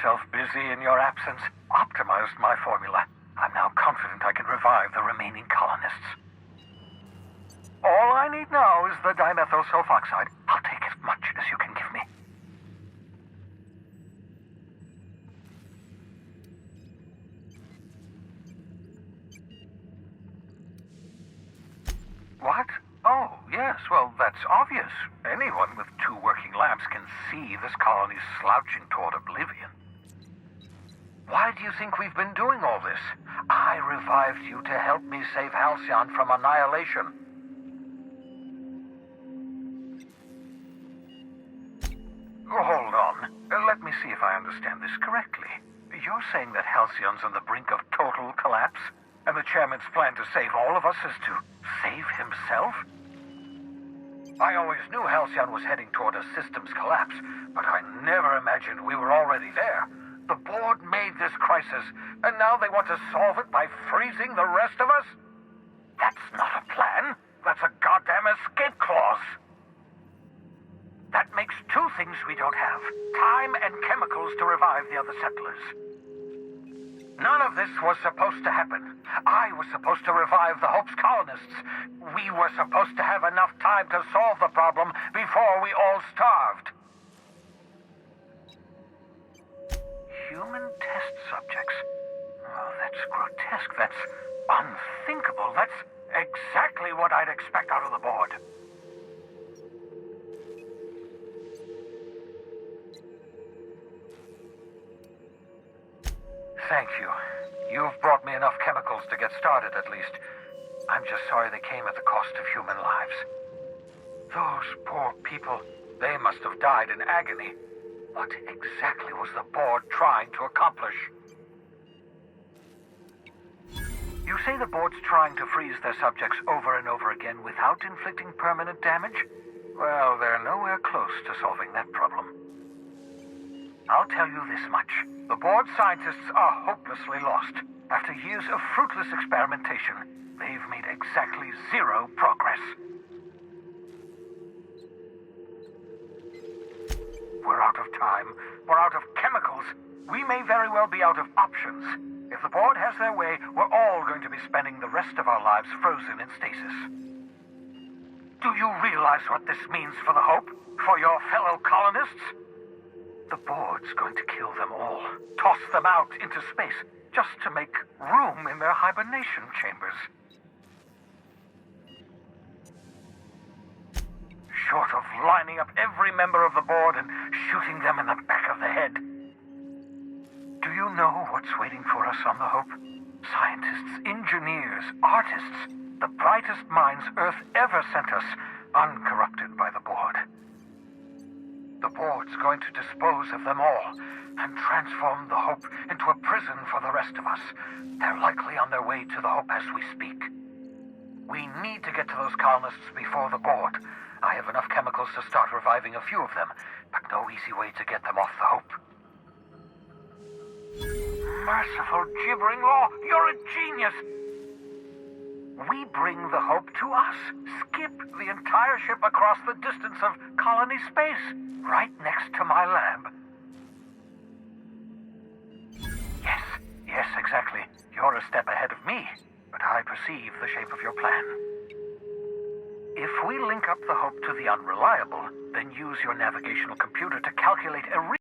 myself busy in your absence, optimized my formula. I'm now confident I can revive the remaining colonists. All I need now is the dimethyl sulfoxide. I'll take as much as you can give me. What? Oh, yes, well, that's obvious. Anyone with 2 working labs can see this colony's slouching toward oblivion. Why do you think we've been doing all this? I revived you to help me save Halcyon from annihilation. Hold on. Let me see if I understand this correctly. You're saying that Halcyon's on the brink of total collapse, and the chairman's plan to save all of us is to save himself? I always knew Halcyon was heading toward a systems collapse, but I never imagined we were already there. The board made this crisis, and now they want to solve it by freezing the rest of us? That's not a plan. That's a goddamn escape clause. That makes 2 things we don't have: time and chemicals to revive the other settlers. None of this was supposed to happen. I was supposed to revive the Hope's colonists. We were supposed to have enough time to solve the problem before we all starved. Human test subjects? Oh, that's grotesque. That's unthinkable. That's exactly what I'd expect out of the board. Thank you. You've brought me enough chemicals to get started, at least. I'm just sorry they came at the cost of human lives. Those poor people, they must have died in agony. What exactly was the board trying to accomplish? You say the board's trying to freeze their subjects over and over again without inflicting permanent damage? Well, they're nowhere close to solving that problem. I'll tell you this much. The board scientists are hopelessly lost. After years of fruitless experimentation, they've made exactly 0 progress. We're out of time. We're out of chemicals. We may very well be out of options. If the board has their way, we're all going to be spending the rest of our lives frozen in stasis. Do you realize what this means for the Hope? For your fellow colonists? The board's going to kill them all, toss them out into space, just to make room in their hibernation chambers. Short of lining up every member of the board and shooting them in the back of the head. Do you know what's waiting for us on the Hope? Scientists, engineers, artists, the brightest minds Earth ever sent us, uncorrupted by the board. The board's going to dispose of them all and transform the Hope into a prison for the rest of us. They're likely on their way to the Hope as we speak. We need to get to those colonists before the board. I have enough chemicals to start reviving a few of them, but no easy way to get them off the Hope. Merciful gibbering law, you're a genius! We bring the Hope to us. Skip the entire ship across the distance of colony space, right next to my lab. Yes, exactly. You're a step ahead of me, but I perceive the shape of your plan. If we link up the Hope to the Unreliable, then use your navigational computer to calculate a